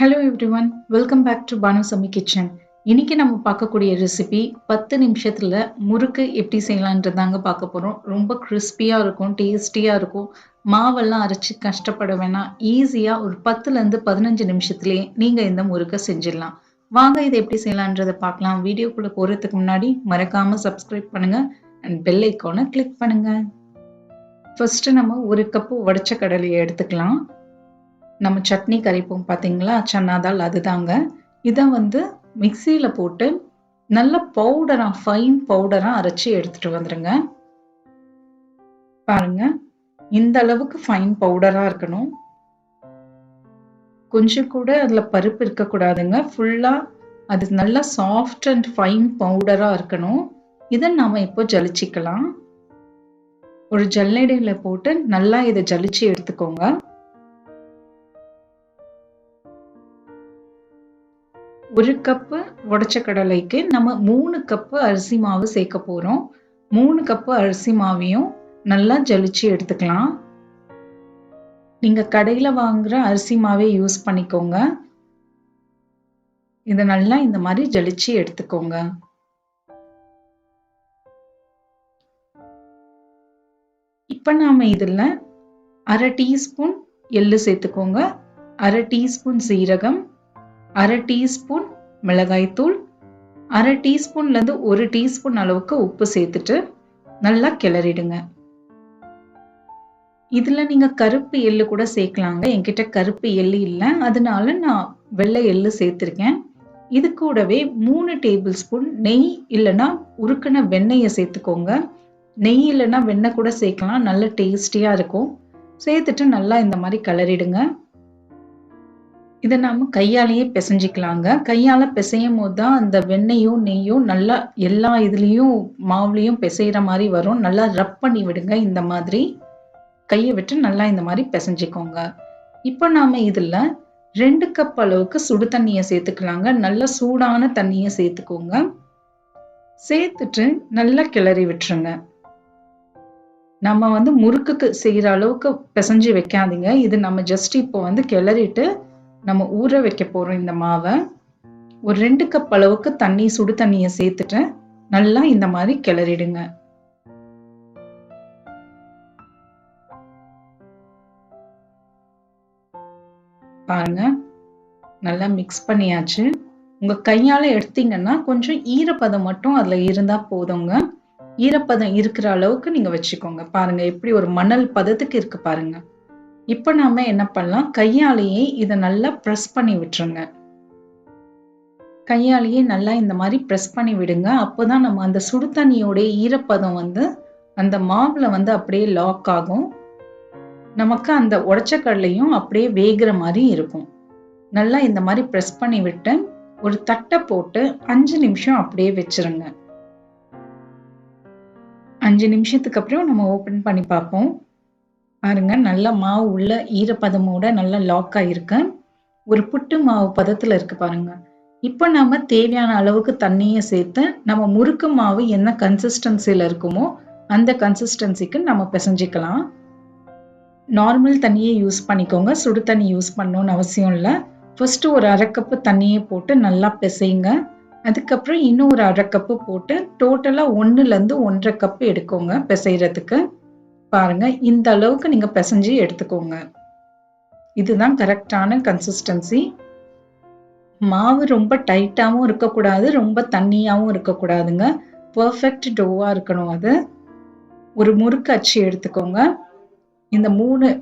Hello everyone, welcome back to Banu Kitchen. இன்னைக்கு நம்ம பார்க்கக்கூடிய ரெசிபி 10 நிமிஷத்துல முறுக்கு எப்படி செய்யலாம்ன்றதாங்க பார்க்க போறோம். ரொம்ப கிறிஸ்பியா இருக்கும், டேஸ்டியா இருக்கும். மாவெல்லாம் அரைச்சு கஷ்டப்பட வேணாம். ஈஸியா ஒரு 10ல இருந்து 15 நிமிஷத்துலயே நீங்க இந்த முறுக்கை செஞ்சிடலாம். வாங்க இதை எப்படி செய்யலாம்ன்றதை பார்க்கலாம். வீடியோக்குள்ள போறதுக்கு முன்னாடி மறக்காம சப்ஸ்கிரைப் பண்ணுங்க அண்ட் பெல் ஐகானை கிளிக் பண்ணுங்க. ஃபர்ஸ்ட் நம்ம ஒரு கப்பு உடைச்ச கடலையை எடுத்துக்கலாம். நம்ம சட்னி கரைப்போம் பார்த்தீங்களா, சன்னா தால், அதுதாங்க. இதை மிக்சியில போட்டு நல்ல பவுடரா, ஃபைன் பவுடரா அரைச்சி எடுத்துட்டு வந்துருங்க. பாருங்க, இந்த அளவுக்கு ஃபைன் பவுடரா இருக்கணும். கொஞ்சம் கூட அதுல பருப்பு இருக்கக்கூடாதுங்க. ஃபுல்லா அது நல்லா சாஃப்ட் அண்ட் ஃபைன் பவுடரா இருக்கணும். இதை நாம இப்போ ஜலிச்சிக்கலாம். ஒரு ஜல்லடையில போட்டு நல்லா இதை ஜலிச்சு எடுத்துக்கோங்க. ஒரு கப்பு உடைச்ச கடலைக்கு நம்ம 3 கப்பு அரிசி மாவு சேர்க்க போறோம். 3 கப்பு அரிசி மாவையும் நல்லா ஜலிச்சு எடுத்துக்கலாம். நீங்க கடையில வாங்குற அரிசி மாவே யூஸ் பண்ணிக்கோங்க. இதை நல்லா இந்த மாதிரி ஜலிச்சு எடுத்துக்கோங்க. இப்ப நாம இதுல 1/2 டீஸ்பூன் எள்ளு சேர்த்துக்கோங்க, 1/2 டீஸ்பூன் சீரகம், 1/2 டீஸ்பூன் மிளகாய்த்தூள், 1/2 டீஸ்பூன்ல இருந்து 1 டீஸ்பூன் அளவுக்கு உப்பு சேர்த்துட்டு நல்லா கிளறிடுங்க. இதுல நீங்க கருப்பு எள்ளு கூட சேர்க்கலாங்க. என்கிட்ட கருப்பு எள்ளு இல்லை, அதனால நான் வெள்ளை எள்ளு சேர்த்திருக்கேன். இது கூடவே 3 டேபிள் ஸ்பூன் நெய் இல்லைன்னா உருக்கின வெண்ணெயை சேர்த்துக்கோங்க. நெய் இல்லைன்னா வெண்ணெய் கூட சேர்க்கலாம், நல்ல டேஸ்டியா இருக்கும். சேர்த்துட்டு நல்லா இந்த மாதிரி கிளறிடுங்க. இதை நாம கையாலேயே பிசைஞ்சிக்கலாங்க. கையால பிசையும் போது தான் அந்த வெண்ணெயும் நெய்யும் நல்லா எல்லா இதுலயும் மாவுலையும் பிசைகிற மாதிரி வரும். நல்லா ரப் பண்ணி விடுங்க. இந்த மாதிரி கையை விட்டு நல்லா இந்த மாதிரி பிசைஞ்சிக்கோங்க. இப்போ நாம இதுல 2 கப் அளவுக்கு சுடு தண்ணியை சேர்த்துக்கலாங்க. நல்ல சூடான தண்ணியை சேர்த்துக்கோங்க. சேர்த்துட்டு நல்லா கிளறி விட்டுருங்க. நம்ம முறுக்குக்கு செய்யற அளவுக்கு பிசைஞ்சு வைக்காதீங்க. இது நம்ம ஜஸ்ட் இப்போ கிளறிட்டு நம்ம ஊற வைக்க போறோம் இந்த மாவை. ஒரு 2 கப் அளவுக்கு தண்ணி, சுடு தண்ணியை சேர்த்துட்டு நல்லா இந்த மாதிரி கிளறிடுங்க. பாருங்க, நல்லா மிக்ஸ் பண்ணியாச்சு. உங்க கையால எடுத்தீங்கன்னா கொஞ்சம் ஈரப்பதம் மட்டும் அதுல இருந்தா போதுங்க. ஈரப்பதம் இருக்கிற அளவுக்கு நீங்க வச்சுக்கோங்க. பாருங்க, எப்படி ஒரு மணல் பதத்துக்கு இருக்கு பாருங்க. இப்ப நாம என்ன பண்ணலாம், கையாலேயே இதை நல்லா பிரஸ் பண்ணி விட்டுருங்க. கையாலேயே நல்லா இந்த மாதிரி பிரஸ் பண்ணி விடுங்க. அப்போதான் நம்ம அந்த சுடு தண்ணியோட ஈரப்பதம் அந்த மாவுல அப்படியே லாக் ஆகும். நமக்கு அந்த உடைச்ச கடலையும் அப்படியே வேகிற மாதிரி இருக்கும். நல்லா இந்த மாதிரி பிரஸ் பண்ணி விட்டு ஒரு தட்டை போட்டு 5 நிமிஷம் அப்படியே வச்சிருங்க. 5 நிமிஷத்துக்கு அப்புறம் நம்ம ஓபன் பண்ணி பார்ப்போம். பாருங்க, நல்ல மாவு உள்ள ஈரப்பதமோட நல்லா லாக் ஆயிருக்கு. ஒரு புட்டு மாவு பதத்துல இருக்கு பாருங்க. இப்ப நாம தேவையான அளவுக்கு தண்ணியை சேர்த்து நம்ம முறுக்கு மாவு என்ன கன்சிஸ்டன்சில இருக்குமோ அந்த கன்சிஸ்டன்சிக்கு நம்ம பிசைஞ்சிக்கலாம். நார்மல் தண்ணியை யூஸ் பண்ணிக்கோங்க, சுடு தண்ணி யூஸ் பண்ணணும்னு அவசியம் இல்லை. ஃபர்ஸ்ட் ஒரு 1/2 கப்பு தண்ணியை போட்டு நல்லா பிசைங்க. அதுக்கப்புறம் இன்னும் ஒரு 1/2 கப்பு போட்டு டோட்டலா 1ல இருந்து 1.5 கப்பு எடுக்கோங்க பிசைறதுக்கு. பாருங்க, இந்த அளவுக்கு நீங்க பிசைஞ்சு எடுத்துக்கோங்க. இதுதான் கரெக்டான கன்சிஸ்டன்சி. மாவு ரொம்ப டைட்டாவும் இருக்கக்கூடாது, ரொம்ப தண்ணியாவும் இருக்கக்கூடாதுங்க. பெர்ஃபெக்ட் டோவா இருக்கணும். அது ஒரு முறுக்கு அச்சு எடுத்துக்கோங்க. இந்த 3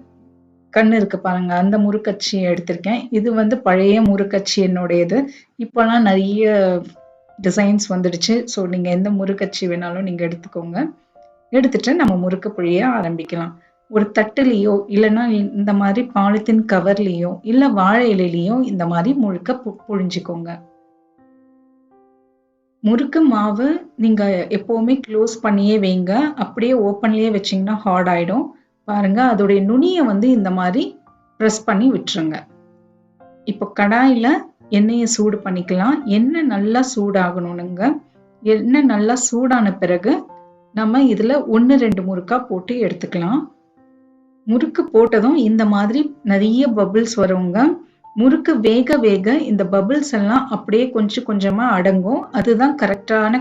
கண்ணு இருக்கு பாருங்க, அந்த முறுக்கச்சி எடுத்திருக்கேன். இது பழைய முறுக்கச்சி என்னுடையது. இப்போலாம் நிறைய டிசைன்ஸ் வந்துடுச்சு. ஸோ நீங்க எந்த முறுக்கச்சி வேணாலும் நீங்க எடுத்துக்கோங்க. எடுத்துட்டு நம்ம முறுக்கு புழிய ஆரம்பிக்கலாம். ஒரு தட்டுலயோ இல்லைன்னா இந்த மாதிரி பாலித்தீன் கவர்லயோ இல்ல வாழை இலையிலயோ இந்த மாதிரி முழுக்க புழிஞ்சுக்கோங்க. முறுக்கு மாவு நீங்க எப்பவுமே க்ளோஸ் பண்ணியே வைங்க. அப்படியே ஓப்பன்லயே வச்சீங்கன்னா ஹார்ட் ஆயிடும். பாருங்க, அதோடைய நுனியை இந்த மாதிரி ப்ரெஸ் பண்ணி விட்டுருங்க. இப்போ கடாயில எண்ணெயை சூடு பண்ணிக்கலாம். எண்ணெய் நல்லா சூடாகணும்னுங்க. எண்ணெய் நல்லா சூடான பிறகு நம்ம இதுல 1-2 முறுக்கா போட்டு எடுத்துக்கலாம். முறுக்கு போட்டதும் இந்த மாதிரி நிறைய பபிள்ஸ் வருங்க. முறுக்கு வேக வேக இந்த பபிள்ஸ் எல்லாம் அப்படியே கொஞ்சம் கொஞ்சமா அடங்கும். அதுதான் கரெக்டான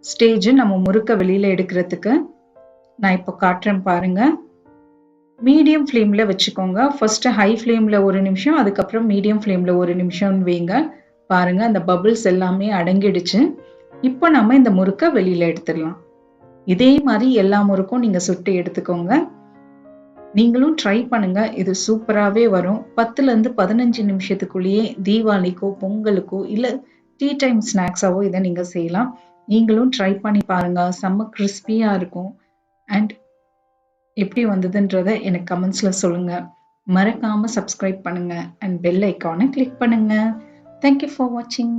ஸ்டேஜ் நம்ம முறுக்க வெளியில எடுக்கிறதுக்கு. நான் இப்போ காட்டுறேன் பாருங்க. மீடியம் ஃப்ளேம்ல வச்சுக்கோங்க. ஃபர்ஸ்ட் ஹை ஃப்ளேம்ல 1 நிமிஷம், அதுக்கப்புறம் மீடியம் ஃப்ளேம்ல 1 நிமிஷம் வைங்க. பாருங்க அந்த பபிள்ஸ் எல்லாமே அடங்கிடுச்சு. இப்போ நம்ம இந்த முறுக்க வெளியில எடுத்துடலாம். இதே மாதிரி எல்லா முறுக்கும் நீங்க சுட்டு எடுத்துக்கோங்க. நீங்களும் ட்ரை பண்ணுங்க. இது சூப்பராவே வரும். 10ல இருந்து 15 நிமிஷத்துக்குள்ளேயே தீபாவளிக்கோ, பொங்கலுக்கோ இல்ல டீ டைம் ஸ்நாக்ஸாவோ இதை நீங்க செய்யலாம். நீங்களும் ட்ரை பண்ணி பாருங்க. செம்ம கிறிஸ்பியா இருக்கும். அண்ட் எப்படி வந்ததுன்றத எனக்கு கமெண்ட்ஸ்ல சொல்லுங்க. மறக்காம சப்ஸ்கிரைப் பண்ணுங்க அண்ட் பெல் ஐகானை கிளிக் பண்ணுங்க. Thank you for watching.